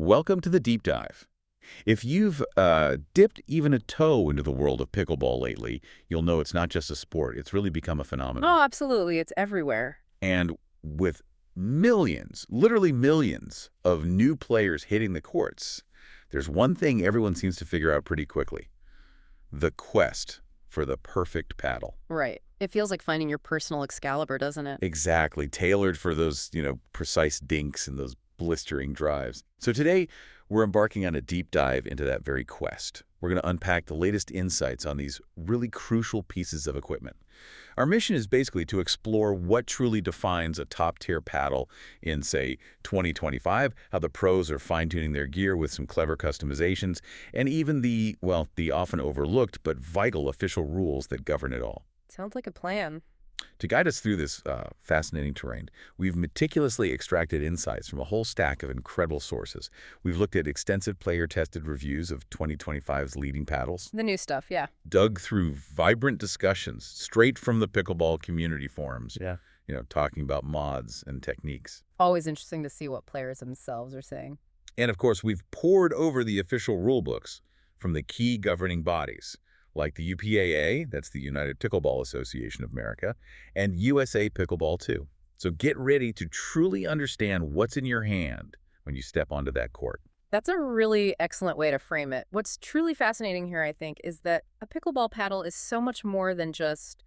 Welcome to the deep dive. If you've dipped even a toe into the world of pickleball lately, you'll know it's not just a sport. It's really become a phenomenon. Oh, absolutely. It's everywhere. And with millions, literally millions of new players hitting the courts, there's one thing everyone seems to figure out pretty quickly: the quest for the perfect paddle. Right. It feels like finding your personal Excalibur, doesn't it? Exactly, tailored for those, precise dinks and those blistering drives. So today, we're embarking on a deep dive into that very quest. We're going to unpack the latest insights on these really crucial pieces of equipment. Our mission is basically to explore what truly defines a top-tier paddle in, say, 2025, how the pros are fine-tuning their gear with some clever customizations, and even the often overlooked but vital official rules that govern it all. Sounds like a plan. To guide us through this fascinating terrain, we've meticulously extracted insights from a whole stack of incredible sources. We've looked at extensive player-tested reviews of 2025's leading paddles, The new stuff, yeah. dug through vibrant discussions straight from the pickleball community forums, talking about mods and techniques. Always interesting to see what players themselves are saying. And of course, we've pored over the official rulebooks from the key governing bodies, like the UPAA, that's the United Pickleball Association of America, and USA Pickleball too. So get ready to truly understand what's in your hand when you step onto that court. That's a really excellent way to frame it. What's truly fascinating here, I think, is that a pickleball paddle is so much more than just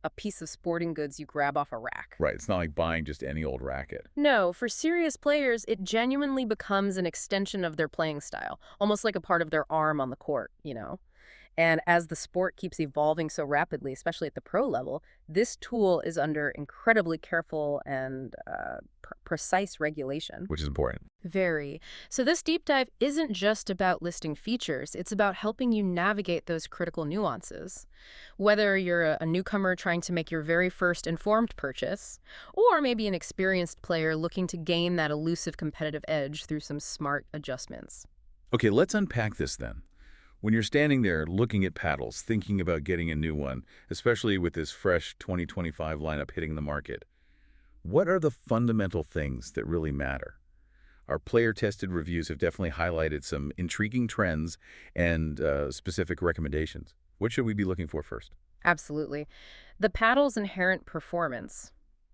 a piece of sporting goods you grab off a rack. Right, it's not like buying just any old racket. No, for serious players, it genuinely becomes an extension of their playing style, almost like a part of their arm on the court, And as the sport keeps evolving so rapidly, especially at the pro level, this tool is under incredibly careful and precise regulation. Which is important. Very. So this deep dive isn't just about listing features. It's about helping you navigate those critical nuances. Whether you're a newcomer trying to make your very first informed purchase, or maybe an experienced player looking to gain that elusive competitive edge through some smart adjustments. Okay, let's unpack this then. When you're standing there looking at paddles, thinking about getting a new one, especially with this fresh 2025 lineup hitting the market, what are the fundamental things that really matter? Our player-tested reviews have definitely highlighted some intriguing trends and specific recommendations. What should we be looking for first? Absolutely. The paddle's inherent performance.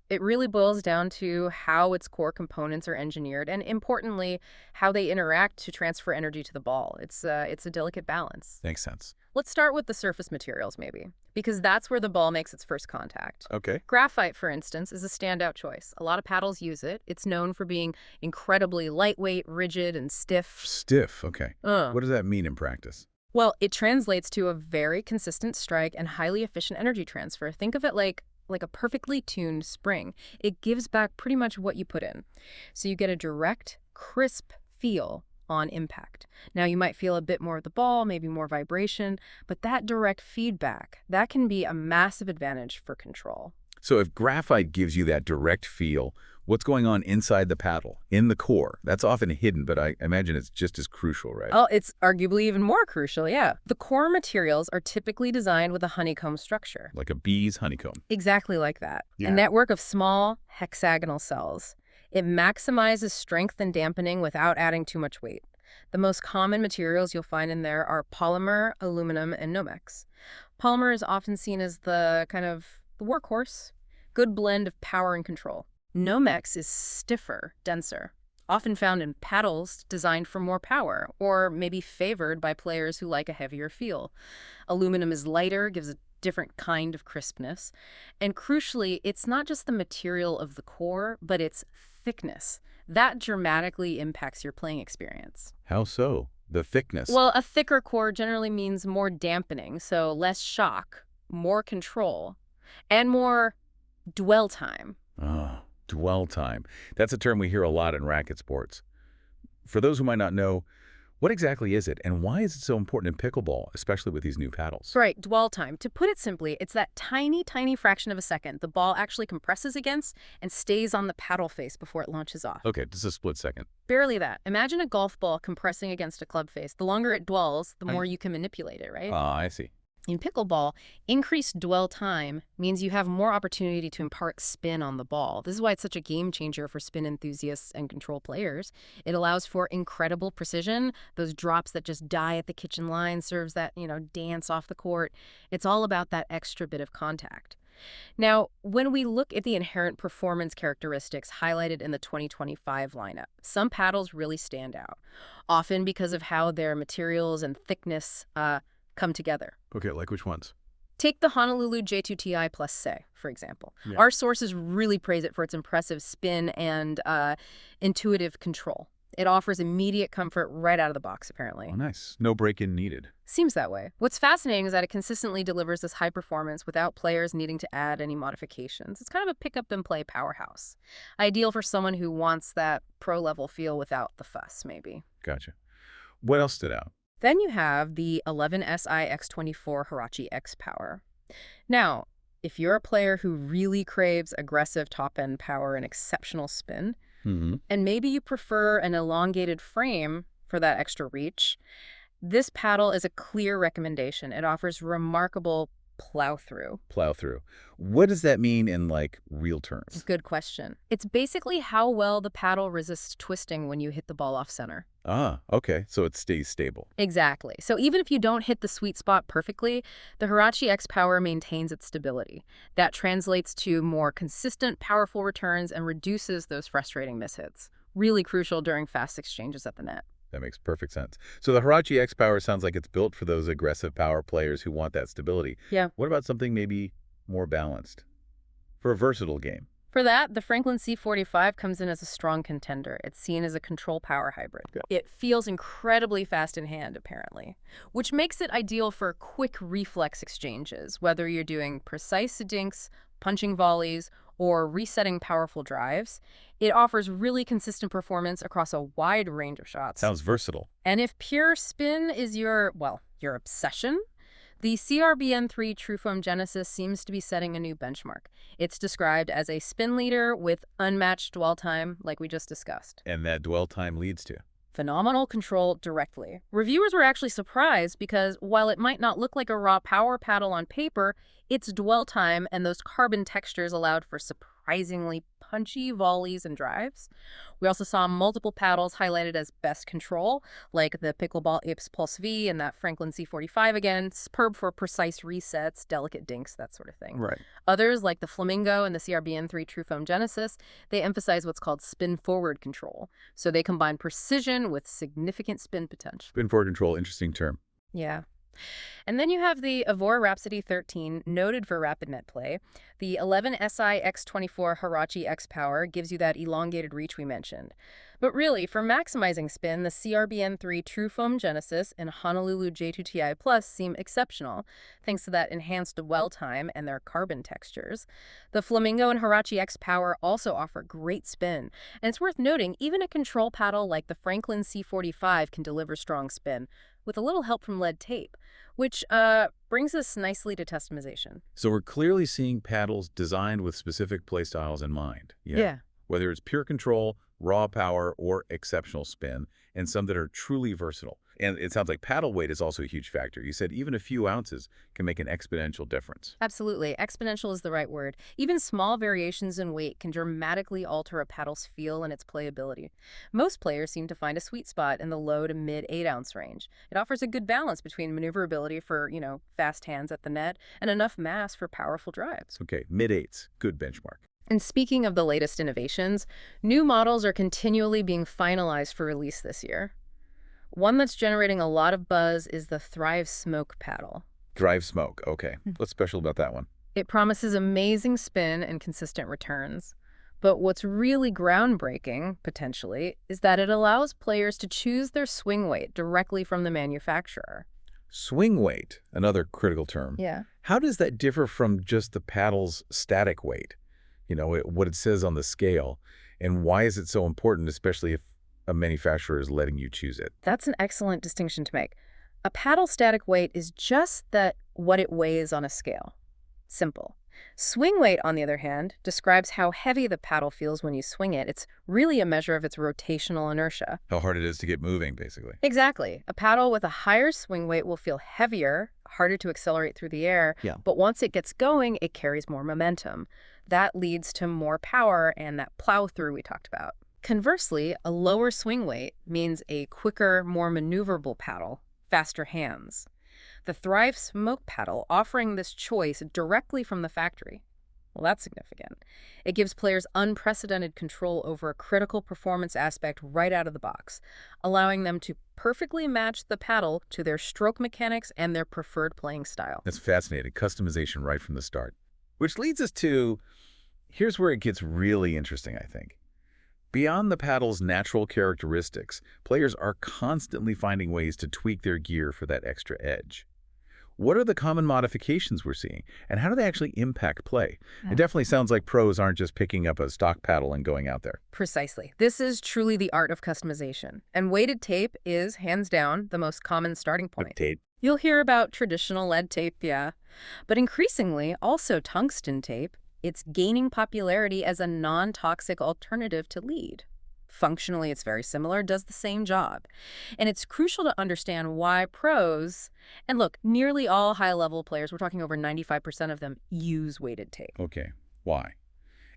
It really boils down to how its core components are engineered and, importantly, how they interact to transfer energy to the ball. It's a delicate balance. Makes sense. Let's start with the surface materials, maybe, because that's where the ball makes its first contact. Okay. Graphite, for instance, is a standout choice. A lot of paddles use it. It's known for being incredibly lightweight, rigid, and stiff. Stiff, okay. What does that mean in practice? Well, it translates to a very consistent strike and highly efficient energy transfer. Think of it like a perfectly tuned spring. It gives back pretty much what you put in. So you get a direct, crisp feel on impact. Now, you might feel a bit more of the ball, maybe more vibration, but that direct feedback, that can be a massive advantage for control. So if graphite gives you that direct feel, what's going on inside the paddle, in the core? That's often hidden, but I imagine it's just as crucial, right? Oh, it's arguably even more crucial, yeah. The core materials are typically designed with a honeycomb structure. Like a bee's honeycomb. Exactly like that. Yeah. A network of small hexagonal cells. It maximizes strength and dampening without adding too much weight. The most common materials you'll find in there are polymer, aluminum, and Nomex. Polymer is often seen as the workhorse, good blend of power and control. Nomex is stiffer, denser, often found in paddles designed for more power, or maybe favored by players who like a heavier feel. Aluminum is lighter, gives a different kind of crispness. And crucially, it's not just the material of the core, but its thickness. That dramatically impacts your playing experience. How so? The thickness? Well, a thicker core generally means more dampening, so less shock, more control, and more dwell time. Dwell time. That's a term we hear a lot in racket sports. For those who might not know, what exactly is it, and why is it so important in pickleball, especially with these new paddles? Right, dwell time. To put it simply, it's that tiny, tiny fraction of a second the ball actually compresses against and stays on the paddle face before it launches off. Okay, just a split second. Barely that. Imagine a golf ball compressing against a club face. The longer it dwells, the more you can manipulate it, right? I see. In pickleball, increased dwell time means you have more opportunity to impart spin on the ball. This is why it's such a game changer for spin enthusiasts and control players. It allows for incredible precision. Those drops that just die at the kitchen line serves that, dance off the court. It's all about that extra bit of contact. Now, when we look at the inherent performance characteristics highlighted in the 2025 lineup, some paddles really stand out, often because of how their materials and thickness come together. Okay, like which ones? Take the Honolulu J2TI Plus Say, for example. Yeah. Our sources really praise it for its impressive spin and intuitive control. It offers immediate comfort right out of the box, apparently. Oh, nice. No break-in needed. Seems that way. What's fascinating is that it consistently delivers this high performance without players needing to add any modifications. It's kind of a pick-up-and-play powerhouse. Ideal for someone who wants that pro-level feel without the fuss, maybe. Gotcha. What else stood out? Then you have the 11SI X24 Hirachi X Power. Now, if you're a player who really craves aggressive top-end power and exceptional spin, and maybe you prefer an elongated frame for that extra reach, this paddle is a clear recommendation. It offers remarkable plow-through. Plow-through. What does that mean in, real terms? Good question. It's basically how well the paddle resists twisting when you hit the ball off center. Ah, okay. So it stays stable. Exactly. So even if you don't hit the sweet spot perfectly, the Hirachi X Power maintains its stability. That translates to more consistent, powerful returns and reduces those frustrating mishits. Really crucial during fast exchanges at the net. That makes perfect sense. So the Hirachi X Power sounds like it's built for those aggressive power players who want that stability. Yeah. What about something maybe more balanced? For a versatile game? For that, the Franklin C45 comes in as a strong contender. It's seen as a control power hybrid. Yeah. It feels incredibly fast in hand, apparently, which makes it ideal for quick reflex exchanges, whether you're doing precise dinks, punching volleys, or resetting powerful drives. It offers really consistent performance across a wide range of shots. Sounds versatile. And if pure spin is your obsession, the CRBN3 Truefoam Genesis seems to be setting a new benchmark. It's described as a spin leader with unmatched dwell time, like we just discussed. And that dwell time leads to? Phenomenal control directly. Reviewers were actually surprised because while it might not look like a raw power paddle on paper, its dwell time and those carbon textures allowed for surprisingly punchy volleys and drives. We also saw multiple paddles highlighted as best control, like the Pickleball Apes Pulse V and that Franklin C45 again, superb for precise resets, delicate dinks, that sort of thing. Right. Others, like the Flamingo and the CRBN3 Truefoam Genesis, they emphasize what's called spin-forward control. So they combine precision with significant spin potential. Spin-forward control, interesting term. Yeah. And then you have the Avora Rhapsody 13, noted for rapid net play. The 11SI X24 Hirachi X Power gives you that elongated reach we mentioned. But really, for maximizing spin, the CRBN3 Truefoam Genesis and Honolulu J2TI Plus seem exceptional, thanks to that enhanced dwell time and their carbon textures. The Flamingo and Hirachi X Power also offer great spin. And it's worth noting, even a control paddle like the Franklin C45 can deliver strong spin, with a little help from lead tape, which brings us nicely to customization. So we're clearly seeing paddles designed with specific play styles in mind. Yeah. Whether it's pure control, raw power, or exceptional spin, and some that are truly versatile. And it sounds like paddle weight is also a huge factor. You said even a few ounces can make an exponential difference. Absolutely. Exponential is the right word. Even small variations in weight can dramatically alter a paddle's feel and its playability. Most players seem to find a sweet spot in the low to mid 8-ounce range. It offers a good balance between maneuverability for, fast hands at the net and enough mass for powerful drives. Okay, mid-8s, good benchmark. And speaking of the latest innovations, new models are continually being finalized for release this year. One that's generating a lot of buzz is the Thrive Smoke paddle. Thrive Smoke, okay. What's special about that one? It promises amazing spin and consistent returns. But what's really groundbreaking, potentially, is that it allows players to choose their swing weight directly from the manufacturer. Swing weight, another critical term. Yeah. How does that differ from just the paddle's static weight? What it says on the scale, and why is it so important, especially if a manufacturer is letting you choose it? That's an excellent distinction to make. A paddle static weight is just what it weighs on a scale. Simple. Swing weight, on the other hand, describes how heavy the paddle feels when you swing it. It's really a measure of its rotational inertia. How hard it is to get moving, basically. Exactly. A paddle with a higher swing weight will feel heavier, harder to accelerate through the air, Yeah. but once it gets going, it carries more momentum. That leads to more power and that plow through we talked about. Conversely, a lower swing weight means a quicker, more maneuverable paddle, faster hands. The Thrive Smoke paddle offering this choice directly from the factory. Well, that's significant. It gives players unprecedented control over a critical performance aspect right out of the box, allowing them to perfectly match the paddle to their stroke mechanics and their preferred playing style. That's fascinating. Customization right from the start. Which leads us to, here's where it gets really interesting, I think. Beyond the paddle's natural characteristics, players are constantly finding ways to tweak their gear for that extra edge. What are the common modifications we're seeing, and how do they actually impact play? It definitely sounds like pros aren't just picking up a stock paddle and going out there. Precisely. This is truly the art of customization. And weighted tape is, hands down, the most common starting point. Tape. You'll hear about traditional lead tape, yeah. But increasingly, also tungsten tape. It's gaining popularity as a non-toxic alternative to lead. Functionally, it's very similar, does the same job. And it's crucial to understand why pros, and look, nearly all high-level players, we're talking over 95% of them, use weighted tape. Okay. Why?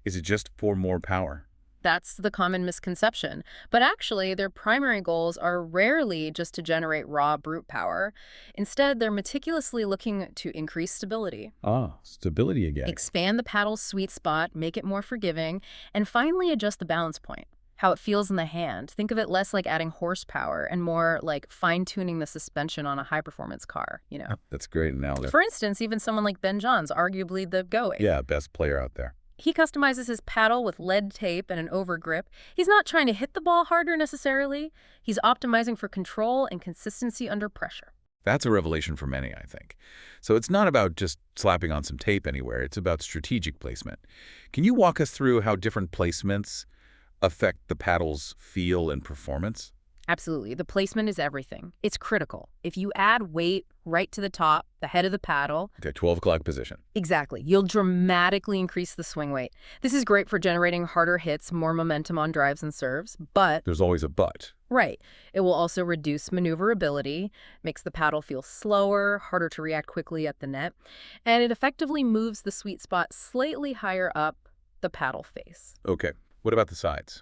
Is it just for more power? That's the common misconception. But actually, their primary goals are rarely just to generate raw brute power. Instead, they're meticulously looking to increase stability, Stability again. expand the paddle's sweet spot, make it more forgiving, and finally adjust the balance point, how it feels in the hand. Think of it less like adding horsepower and more like fine-tuning the suspension on a high-performance car, you know. That's a great analogy. For instance, even someone like Ben Johns, arguably the GOAT. Yeah, best player out there. He customizes his paddle with lead tape and an overgrip. He's not trying to hit the ball harder necessarily. He's optimizing for control and consistency under pressure. That's a revelation for many, I think. So it's not about just slapping on some tape anywhere. It's about strategic placement. Can you walk us through how different placements affect the paddle's feel and performance? Absolutely. The placement is everything. It's critical. If you add weight right to the top, the head of the paddle. Okay, 12 o'clock position. Exactly. You'll dramatically increase the swing weight. This is great for generating harder hits, more momentum on drives and serves, but... There's always a but. Right. It will also reduce maneuverability, makes the paddle feel slower, harder to react quickly at the net, and it effectively moves the sweet spot slightly higher up the paddle face. Okay, what about the sides?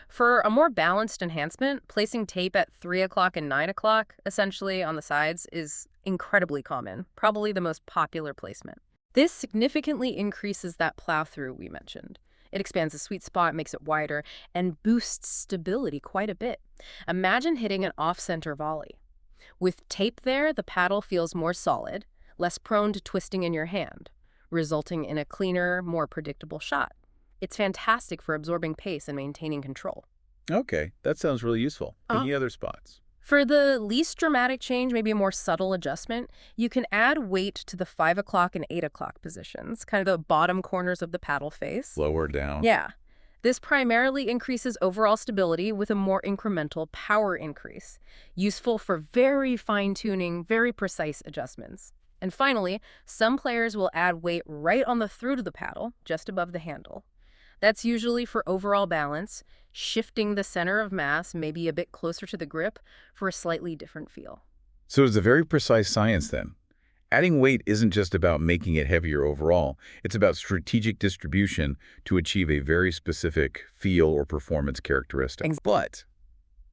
For a more balanced enhancement, placing tape at 3 o'clock and 9 o'clock, essentially on the sides, is incredibly common, probably the most popular placement. This significantly increases that plow-through we mentioned. It expands the sweet spot, makes it wider, and boosts stability quite a bit. Imagine hitting an off-center volley. With tape there, the paddle feels more solid, less prone to twisting in your hand, resulting in a cleaner, more predictable shot. It's fantastic for absorbing pace and maintaining control. Okay, that sounds really useful. Any other spots? For the least dramatic change, maybe a more subtle adjustment, you can add weight to the 5 o'clock and 8 o'clock positions, kind of the bottom corners of the paddle face. Lower down? Yeah. This primarily increases overall stability with a more incremental power increase, useful for very fine-tuning, very precise adjustments. And finally, some players will add weight right on the throat of the paddle, just above the handle. That's usually for overall balance, shifting the center of mass maybe a bit closer to the grip for a slightly different feel. So it's a very precise science then. Adding weight isn't just about making it heavier overall. It's about strategic distribution to achieve a very specific feel or performance characteristic. But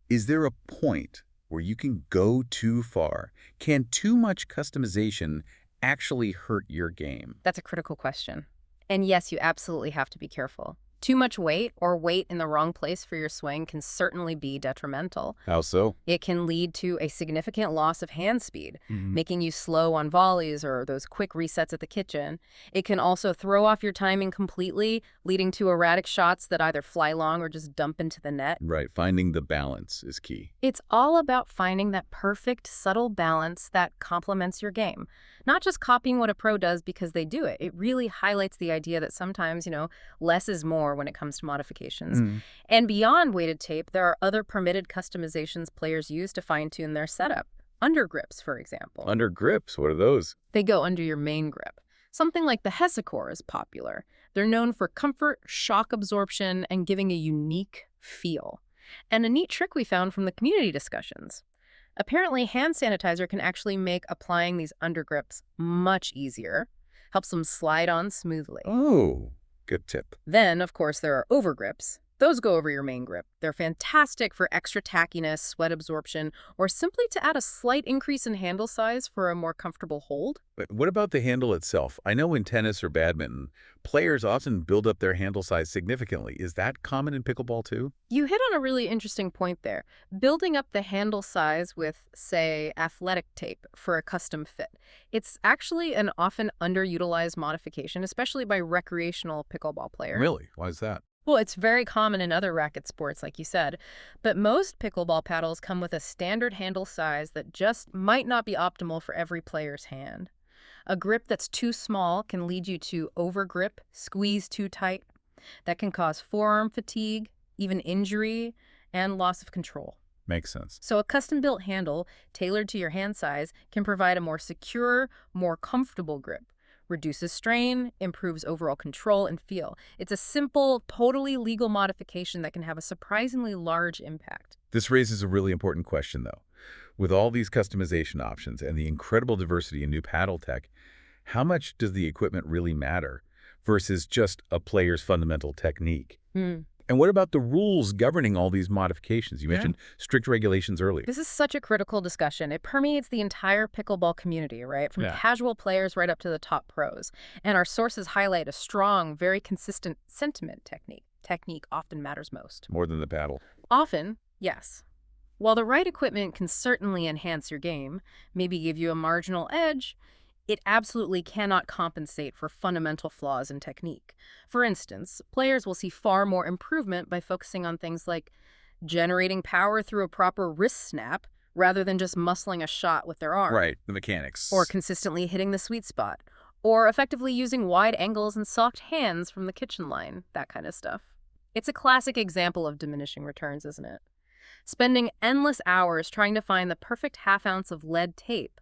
is there a point where you can go too far? Can too much customization actually hurt your game? That's a critical question. And yes, you absolutely have to be careful. Too much weight or weight in the wrong place for your swing can certainly be detrimental. How so? It can lead to a significant loss of hand speed, making you slow on volleys or those quick resets at the kitchen. It can also throw off your timing completely, leading to erratic shots that either fly long or just dump into the net. Right, finding the balance is key. It's all about finding that perfect, subtle balance that complements your game. Not just copying what a pro does because they do it. It really highlights the idea that sometimes, less is more when it comes to modifications. And beyond weighted tape, there are other permitted customizations players use to fine-tune their setup. Under grips, for example. Under grips, what are those? They go under your main grip. Something like the Hesicor is popular. They're known for comfort, shock absorption, and giving a unique feel. And a neat trick we found from the community discussions. Apparently, hand sanitizer can actually make applying these undergrips much easier, helps them slide on smoothly. Oh, good tip. Then, of course, there are overgrips. Those go over your main grip. They're fantastic for extra tackiness, sweat absorption, or simply to add a slight increase in handle size for a more comfortable hold. But what about the handle itself? I know in tennis or badminton, players often build up their handle size significantly. Is that common in pickleball too? You hit on a really interesting point there. Building up the handle size with, say, athletic tape for a custom fit. It's actually an often underutilized modification, especially by recreational pickleball players. Really? Why is that? Well, it's very common in other racket sports, like you said, but most pickleball paddles come with a standard handle size that just might not be optimal for every player's hand. A grip that's too small can lead you to overgrip, squeeze too tight. That can cause forearm fatigue, even injury, and loss of control. Makes sense. So a custom-built handle, tailored to your hand size, can provide a more secure, more comfortable grip. Reduces strain, improves overall control and feel. It's a simple, totally legal modification that can have a surprisingly large impact. This raises a really important question, though. With all these customization options and the incredible diversity in new paddle tech, how much does the equipment really matter versus just a player's fundamental technique? And what about the rules governing all these modifications? You mentioned strict regulations earlier. This is such a critical discussion. It permeates the entire pickleball community, right? From casual players right up to the top pros. And our sources highlight a strong, very consistent sentiment technique. Technique often matters most. More than the paddle. Often, yes. While the right equipment can certainly enhance your game, maybe give you a marginal edge, it absolutely cannot compensate for fundamental flaws in technique. For instance, players will see far more improvement by focusing on things like generating power through a proper wrist snap rather than just muscling a shot with their arm. Right, the mechanics. Or consistently hitting the sweet spot. Or effectively using wide angles and soft hands from the kitchen line, that kind of stuff. It's a classic example of diminishing returns, isn't it? Spending endless hours trying to find the perfect half-ounce of lead tape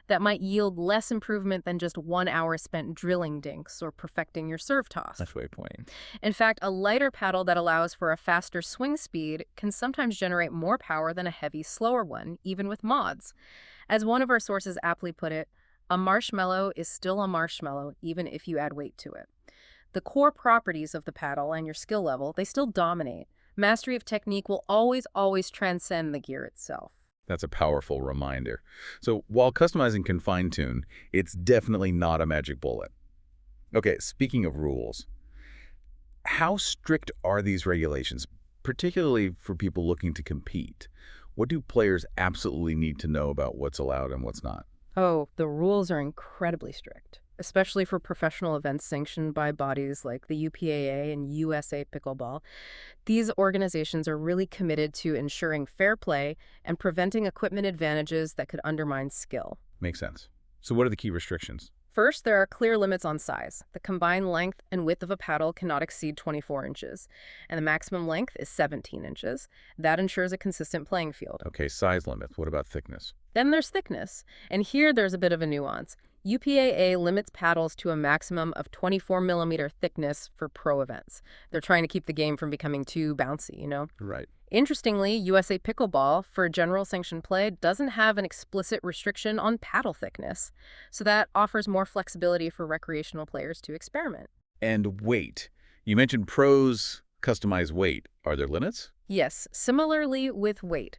that might yield less improvement than just 1 hour spent drilling dinks or perfecting your serve toss. That's way pointing. In fact, a lighter paddle that allows for a faster swing speed can sometimes generate more power than a heavy, slower one, even with mods. As one of our sources aptly put it, a marshmallow is still a marshmallow even if you add weight to it. The core properties of the paddle and your skill level, they still dominate. Mastery of technique will always transcend the gear itself. That's a powerful reminder. So while customizing can fine-tune, it's definitely not a magic bullet. Okay, speaking of rules, how strict are these regulations, particularly for people looking to compete? What do players absolutely need to know about what's allowed and what's not? Oh, the rules are incredibly strict, especially for professional events sanctioned by bodies like the UPAA and USA Pickleball. These organizations are really committed to ensuring fair play and preventing equipment advantages that could undermine skill. Makes sense. So what are the key restrictions? First, there are clear limits on size. The combined length and width of a paddle cannot exceed 24 inches, and the maximum length is 17 inches. That ensures a consistent playing field. Okay, size limits. What about thickness? Then there's thickness, and here there's a bit of a nuance. UPAA limits paddles to a maximum of 24 millimeter thickness for pro events. They're trying to keep the game from becoming too bouncy, you know? Right. Interestingly, USA Pickleball, for general sanctioned play, doesn't have an explicit restriction on paddle thickness, so that offers more flexibility for recreational players to experiment. And weight. You mentioned pros customize weight. Are there limits? Yes, similarly with weight.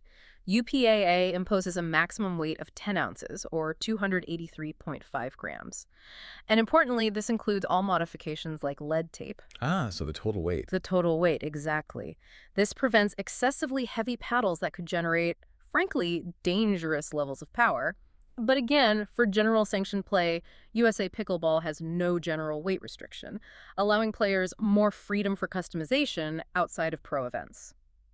UPAA imposes a maximum weight of 10 ounces, or 283.5 grams. And importantly, this includes all modifications like lead tape. Ah, so the total weight. The total weight, exactly. This prevents excessively heavy paddles that could generate, frankly, dangerous levels of power. But again, for general sanctioned play, USA Pickleball has no general weight restriction, allowing players more freedom for customization outside of pro events.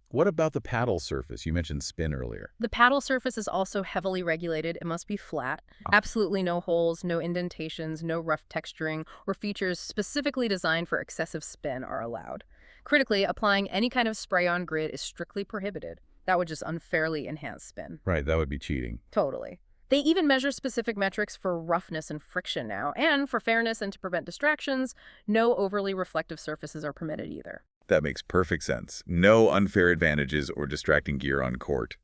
What about the paddle surface? You mentioned spin earlier. The paddle surface is also heavily regulated. It must be flat. Absolutely no holes, no indentations, no rough texturing, or features specifically designed for excessive spin are allowed. Critically, applying any kind of spray-on grid is strictly prohibited. That would just unfairly enhance spin. Right, that would be cheating. Totally. They even measure specific metrics for roughness and friction now, and for fairness and to prevent distractions, no overly reflective surfaces are permitted either. That makes perfect sense. No unfair advantages or distracting gear on court.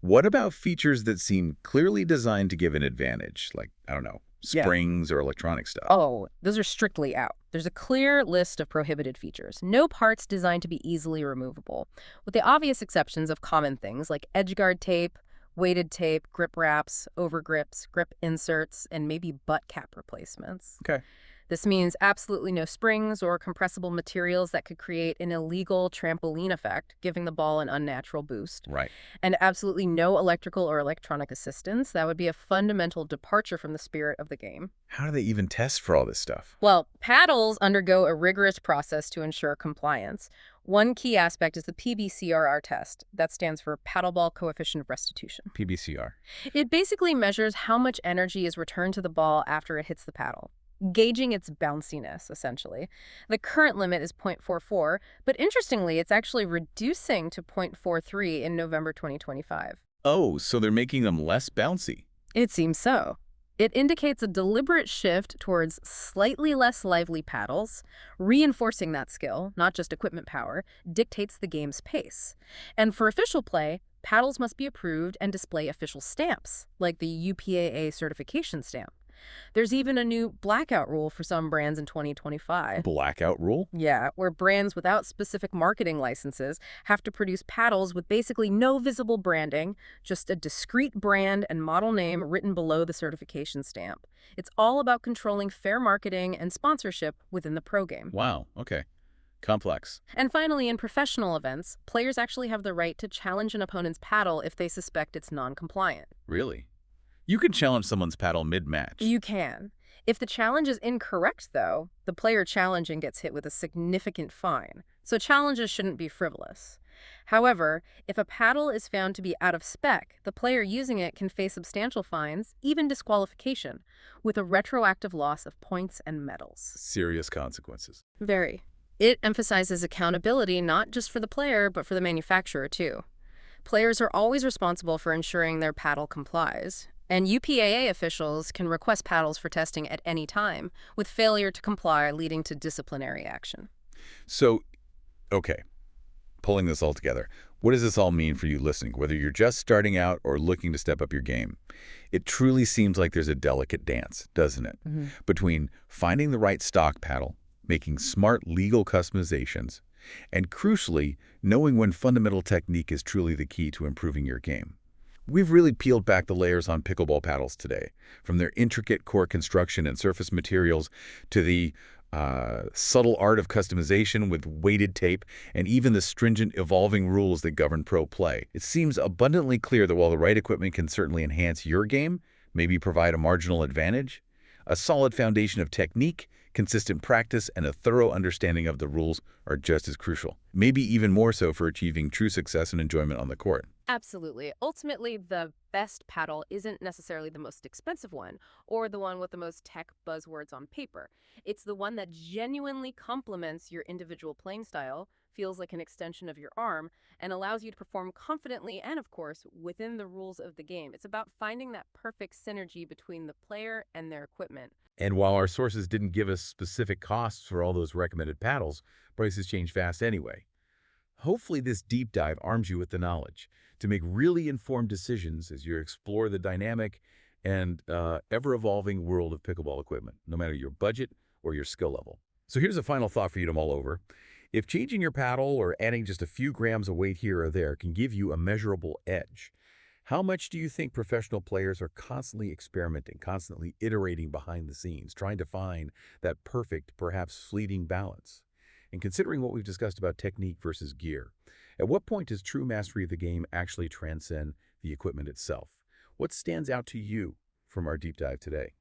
What about features that seem clearly designed to give an advantage, like, I don't know, Yeah. springs or electronic stuff? Oh, those are strictly out. There's a clear list of prohibited features. No parts designed to be easily removable, with the obvious exceptions of common things like edgeguard tape, weighted tape, grip wraps, overgrips, grip inserts, and maybe butt cap replacements. Okay. This means absolutely no springs or compressible materials that could create an illegal trampoline effect, giving the ball an unnatural boost. Right. And absolutely no electrical or electronic assistance. That would be a fundamental departure from the spirit of the game. How do they even test for all this stuff? Well, paddles undergo a rigorous process to ensure compliance. One key aspect is the PBCRR test. That stands for Paddleball Coefficient of Restitution. PBCR. It basically measures how much energy is returned to the ball after it hits the paddle, gauging its bounciness, essentially. The current limit is 0.44, but interestingly, it's actually reducing to 0.43 in November 2025. Oh, so they're making them less bouncy. It seems so. It indicates a deliberate shift towards slightly less lively paddles. Reinforcing that skill, not just equipment power, dictates the game's pace. And for official play, paddles must be approved and display official stamps, like the UPAA certification stamp. There's even a new blackout rule for some brands in 2025. Blackout rule? Yeah, where brands without specific marketing licenses have to produce paddles with basically no visible branding, just a discrete brand and model name written below the certification stamp. It's all about controlling fair marketing and sponsorship within the pro game. Wow, okay. Complex. And finally, in professional events, players actually have the right to challenge an opponent's paddle if they suspect it's non-compliant. Really? You can challenge someone's paddle mid-match. You can. If the challenge is incorrect, though, the player challenging gets hit with a significant fine, so challenges shouldn't be frivolous. However, if a paddle is found to be out of spec, the player using it can face substantial fines, even disqualification, with a retroactive loss of points and medals. Serious consequences. Very. It emphasizes accountability not just for the player, but for the manufacturer, too. Players are always responsible for ensuring their paddle complies. And UPAA officials can request paddles for testing at any time, with failure to comply leading to disciplinary action. So, okay, pulling this all together, what does this all mean for you listening, whether you're just starting out or looking to step up your game? It truly seems like there's a delicate dance, doesn't it? Between finding the right stock paddle, making smart legal customizations, and crucially, knowing when fundamental technique is truly the key to improving your game. We've really peeled back the layers on pickleball paddles today, from their intricate core construction and surface materials to the subtle art of customization with weighted tape and even the stringent evolving rules that govern pro play. It seems abundantly clear that while the right equipment can certainly enhance your game, maybe provide a marginal advantage, a solid foundation of technique, consistent practice, and a thorough understanding of the rules are just as crucial, maybe even more so for achieving true success and enjoyment on the court. Absolutely. Ultimately, the best paddle isn't necessarily the most expensive one or the one with the most tech buzzwords on paper. It's the one that genuinely complements your individual playing style, feels like an extension of your arm, and allows you to perform confidently and, of course, within the rules of the game. It's about finding that perfect synergy between the player and their equipment. And while our sources didn't give us specific costs for all those recommended paddles, prices change fast anyway. Hopefully this deep dive arms you with the knowledge to make really informed decisions as you explore the dynamic and ever-evolving world of pickleball equipment, no matter your budget or your skill level. So here's a final thought for you to mull over. If changing your paddle or adding just a few grams of weight here or there can give you a measurable edge, how much do you think professional players are constantly experimenting, constantly iterating behind the scenes, trying to find that perfect, perhaps fleeting balance? And considering what we've discussed about technique versus gear, at what point does true mastery of the game actually transcend the equipment itself? What stands out to you from our deep dive today?